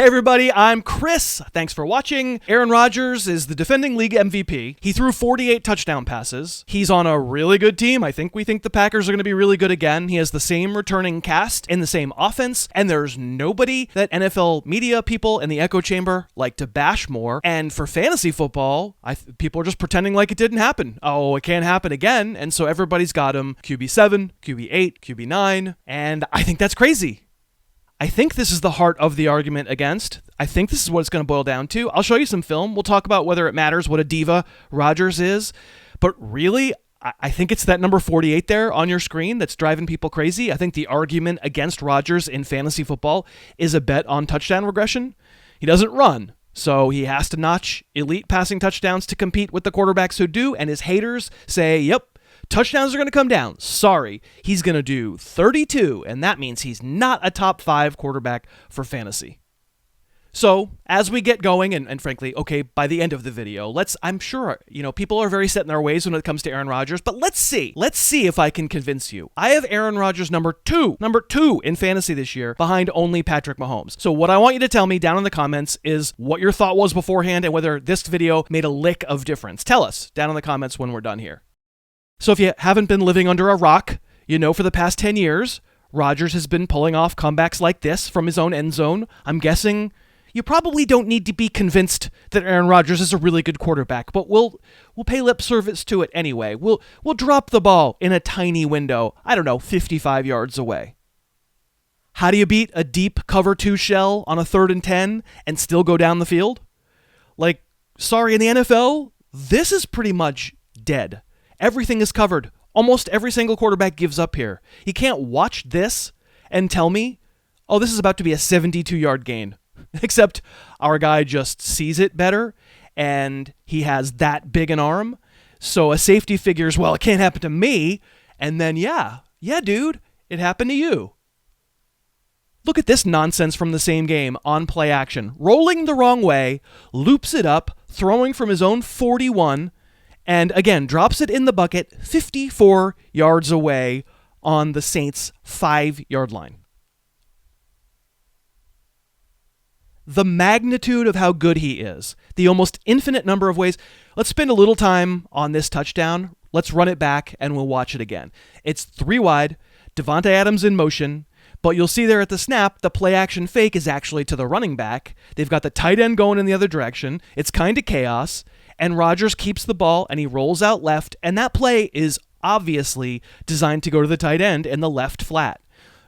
Hey everybody, I'm Chris. Thanks for watching. Aaron Rodgers is the defending league MVP. He threw 48 touchdown passes. He's on a really good team. We think the Packers are going to be really good again. He has the same returning cast in the same offense, and there's nobody that NFL media people in the echo chamber like to bash more. And for fantasy football, people are just pretending like it didn't happen. Oh, it can't happen again. And so everybody's got him QB7, QB8, QB9, and I think that's crazy. I think this is the heart of the argument against. I think this is what it's going to boil down to. I'll show you some film. We'll talk about whether it matters what a diva Rodgers is. But really, I think it's that number 48 there on your screen that's driving people crazy. I think the argument against Rodgers in fantasy football is a bet on touchdown regression. He doesn't run, so he has to notch elite passing touchdowns to compete with the quarterbacks who do, and his haters say, yep, touchdowns are going to come down. Sorry, he's going to do 32, and that means he's not a top 5 quarterback for fantasy. So, as we get going, and frankly, okay, by the end of the video, I'm sure, people are very set in their ways when it comes to Aaron Rodgers, but let's see if I can convince you. I have Aaron Rodgers number two in fantasy this year, behind only Patrick Mahomes. So what I want you to tell me down in the comments is what your thought was beforehand and whether this video made a lick of difference. Tell us down in the comments when we're done here. So if you haven't been living under a rock, for the past 10 years, Rodgers has been pulling off comebacks like this from his own end zone. I'm guessing you probably don't need to be convinced that Aaron Rodgers is a really good quarterback, but we'll pay lip service to it anyway. We'll drop the ball in a tiny window, 55 yards away. How do you beat a deep cover 2 shell on a 3rd and 10 and still go down the field? In the NFL, this is pretty much dead. Everything is covered. Almost every single quarterback gives up here. You can't watch this and tell me, oh, this is about to be a 72-yard gain. Except our guy just sees it better, and he has that big an arm. So a safety figures, well, it can't happen to me. And then, yeah, dude, it happened to you. Look at this nonsense from the same game on play action. Rolling the wrong way, loops it up, throwing from his own 41, and again, drops it in the bucket 54 yards away on the Saints' 5-yard line. The magnitude of how good he is, the almost infinite number of ways. Let's spend a little time on this touchdown. Let's run it back and we'll watch it again. It's 3 wide, Devontae Adams in motion, but you'll see there at the snap, the play action fake is actually to the running back. They've got the tight end going in the other direction. It's kind of chaos. And Rodgers keeps the ball and he rolls out left, and that play is obviously designed to go to the tight end in the left flat.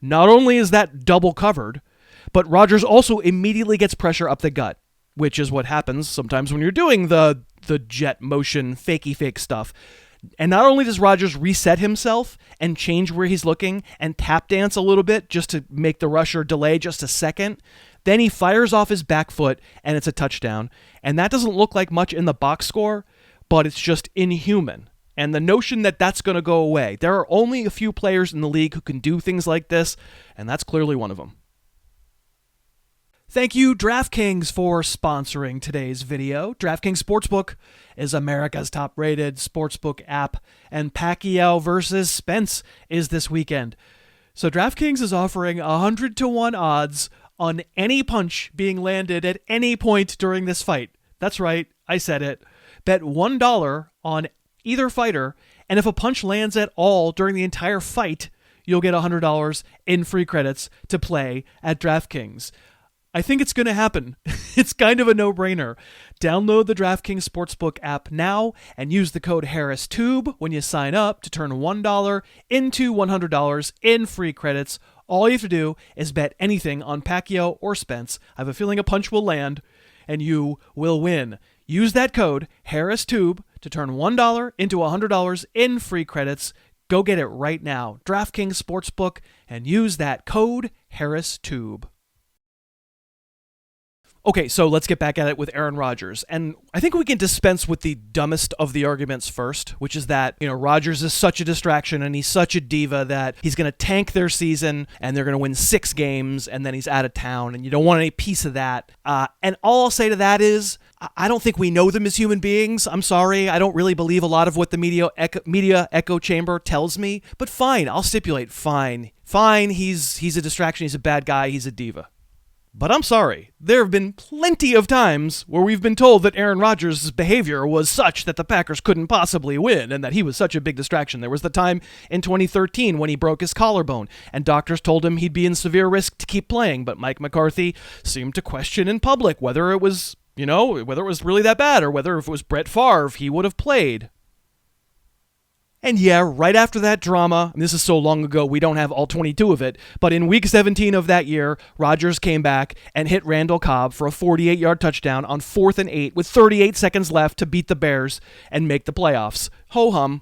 Not only is that double covered, but Rodgers also immediately gets pressure up the gut, which is what happens sometimes when you're doing the jet motion fakey fake stuff. And not only does Rodgers reset himself and change where he's looking and tap dance a little bit just to make the rusher delay just a second, then he fires off his back foot and it's a touchdown. And that doesn't look like much in the box score, but it's just inhuman. And the notion that that's going to go away, there are only a few players in the league who can do things like this, and that's clearly one of them. Thank you, DraftKings, for sponsoring today's video. DraftKings Sportsbook is America's top-rated sportsbook app, and Pacquiao versus Spence is this weekend. So DraftKings is offering 100-to-1 odds on any punch being landed at any point during this fight. That's right, I said it. Bet $1 on either fighter, and if a punch lands at all during the entire fight, you'll get $100 in free credits to play at DraftKings. I think it's going to happen. It's kind of a no-brainer. Download the DraftKings Sportsbook app now and use the code HarrisTube when you sign up to turn $1 into $100 in free credits. All you have to do is bet anything on Pacquiao or Spence. I have a feeling a punch will land, and you will win. Use that code HarrisTube to turn $1 into $100 in free credits. Go get it right now. DraftKings Sportsbook, and use that code HarrisTube. Okay, so let's get back at it with Aaron Rodgers. And I think we can dispense with the dumbest of the arguments first, which is that, Rodgers is such a distraction and he's such a diva that he's going to tank their season and they're going to win 6 games and then he's out of town and you don't want any piece of that. And all I'll say to that is, I don't think we know them as human beings. I'm sorry. I don't really believe a lot of what the media echo chamber tells me. But fine, I'll stipulate, fine. He's a distraction. He's a bad guy. He's a diva. But I'm sorry, there have been plenty of times where we've been told that Aaron Rodgers' behavior was such that the Packers couldn't possibly win and that he was such a big distraction. There was the time in 2013 when he broke his collarbone and doctors told him he'd be in severe risk to keep playing, but Mike McCarthy seemed to question in public whether it was, whether it was really that bad or whether if it was Brett Favre, he would have played. And yeah, right after that drama, and this is so long ago we don't have all 22 of it, but in week 17 of that year, Rodgers came back and hit Randall Cobb for a 48-yard touchdown on 4th and 8 with 38 seconds left to beat the Bears and make the playoffs. Ho-hum.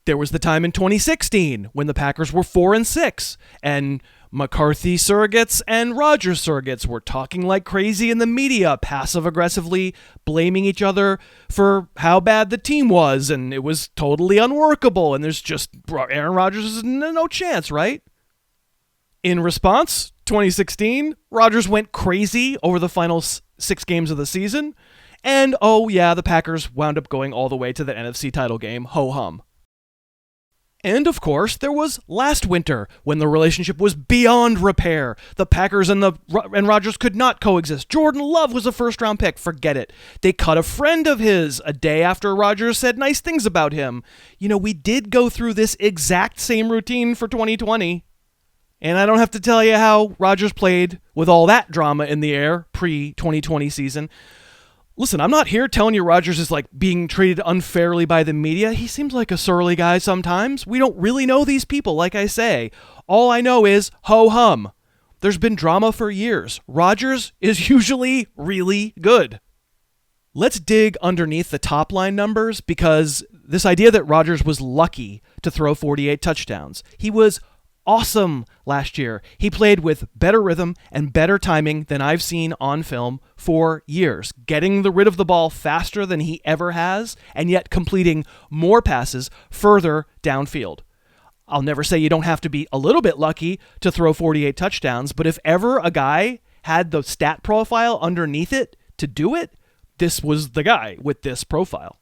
There was the time in 2016 when the Packers were 4-6, and McCarthy surrogates and Rodgers surrogates were talking like crazy in the media, passive-aggressively blaming each other for how bad the team was, and it was totally unworkable, and there's just Aaron Rodgers is no chance, right? In response, 2016, Rodgers went crazy over the final 6 games of the season, and oh yeah, the Packers wound up going all the way to the NFC title game, ho-hum. And, of course, there was last winter, when the relationship was beyond repair. The Packers and Rodgers could not coexist. Jordan Love was a first-round pick. Forget it. They cut a friend of his a day after Rodgers said nice things about him. We did go through this exact same routine for 2020. And I don't have to tell you how Rodgers played with all that drama in the air pre-2020 season. Listen, I'm not here telling you Rodgers is like being treated unfairly by the media. He seems like a surly guy sometimes. We don't really know these people, like I say. All I know is ho-hum. There's been drama for years. Rodgers is usually really good. Let's dig underneath the top line numbers because this idea that Rodgers was lucky to throw 48 touchdowns. He was awesome last year. He played with better rhythm and better timing than I've seen on film for years, getting rid of the ball faster than he ever has, and yet completing more passes further downfield. I'll never say you don't have to be a little bit lucky to throw 48 touchdowns, but if ever a guy had the stat profile underneath it to do it, this was the guy with this profile.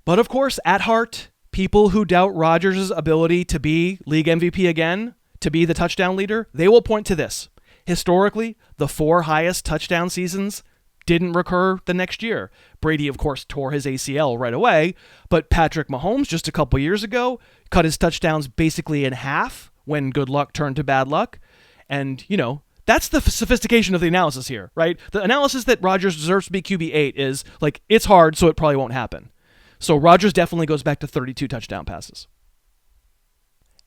But of course, at heart, people who doubt Rodgers' ability to be league MVP again, to be the touchdown leader, they will point to this. Historically, the 4 highest touchdown seasons didn't recur the next year. Brady, of course, tore his ACL right away, but Patrick Mahomes just a couple years ago cut his touchdowns basically in half when good luck turned to bad luck. And, that's the sophistication of the analysis here, right? The analysis that Rodgers deserves to be QB8 is like, it's hard, so it probably won't happen. So Rodgers definitely goes back to 32 touchdown passes.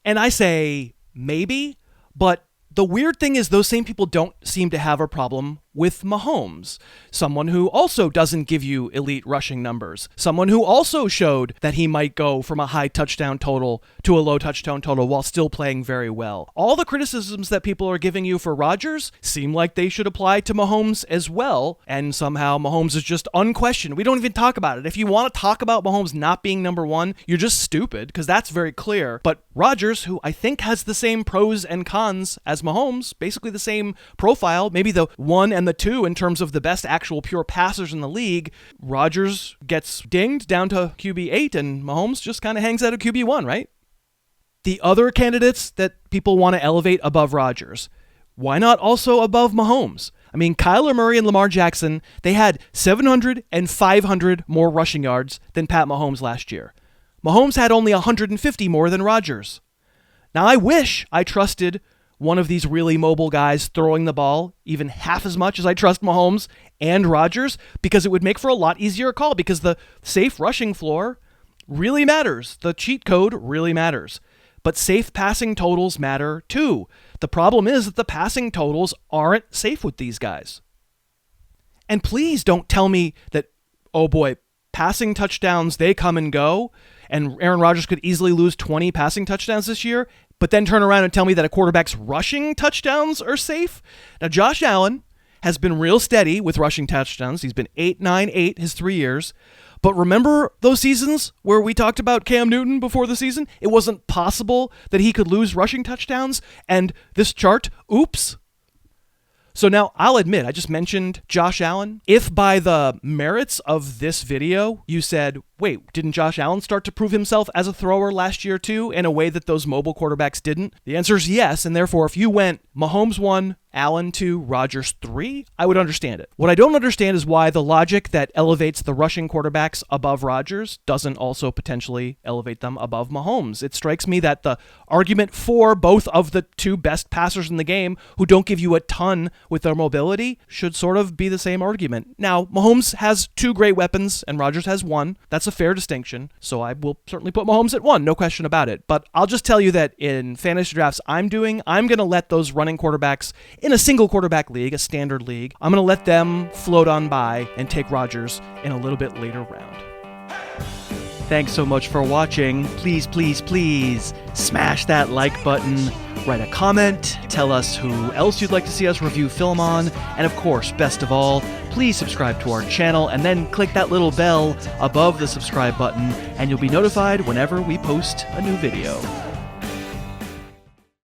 And I say maybe, but the weird thing is those same people don't seem to have a problem with Mahomes, someone who also doesn't give you elite rushing numbers, someone who also showed that he might go from a high touchdown total to a low touchdown total while still playing very well. All the criticisms that people are giving you for Rodgers seem like they should apply to Mahomes as well, and somehow Mahomes is just unquestioned. We don't even talk about it. If you want to talk about Mahomes not being number one, you're just stupid, because that's very clear. But Rodgers, who I think has the same pros and cons as Mahomes, basically the same profile, maybe the 1 and the 2 in terms of the best actual pure passers in the league, Rodgers gets dinged down to QB8 and Mahomes just kind of hangs out at QB1, right? The other candidates that people want to elevate above Rodgers, why not also above Mahomes? I mean, Kyler Murray and Lamar Jackson, they had 700 and 500 more rushing yards than Pat Mahomes last year. Mahomes had only 150 more than Rodgers. Now, I wish I trusted one of these really mobile guys throwing the ball even half as much as I trust Mahomes and Rodgers, because it would make for a lot easier call, because the safe rushing floor really matters. The cheat code really matters. But safe passing totals matter too. The problem is that the passing totals aren't safe with these guys. And please don't tell me that, oh boy, passing touchdowns, they come and go, and Aaron Rodgers could easily lose 20 passing touchdowns this year, but then turn around and tell me that a quarterback's rushing touchdowns are safe. Now, Josh Allen has been real steady with rushing touchdowns. He's been 8, 9, 8 his 3 years. But remember those seasons where we talked about Cam Newton before the season? It wasn't possible that he could lose rushing touchdowns. And this chart, oops. So now I'll admit, I just mentioned Josh Allen. If by the merits of this video you said, wait, didn't Josh Allen start to prove himself as a thrower last year too, in a way that those mobile quarterbacks didn't? The answer is yes, and therefore if you went Mahomes 1, Allen 2, Rodgers 3, I would understand it. What I don't understand is why the logic that elevates the rushing quarterbacks above Rodgers doesn't also potentially elevate them above Mahomes. It strikes me that the argument for both of the two best passers in the game who don't give you a ton with their mobility should sort of be the same argument. Now, Mahomes has 2 great weapons and Rodgers has 1. That's a fair distinction, so I will certainly put Mahomes at 1, no question about it. But I'll just tell you that in fantasy drafts I'm going to let those running quarterbacks in a single quarterback league, a standard league, I'm going to let them float on by and take Rodgers in a little bit later round. Thanks so much for watching. Please, please, please smash that like button, write a comment, tell us who else you'd like to see us review film on, and of course, best of all, please subscribe to our channel and then click that little bell above the subscribe button and you'll be notified whenever we post a new video.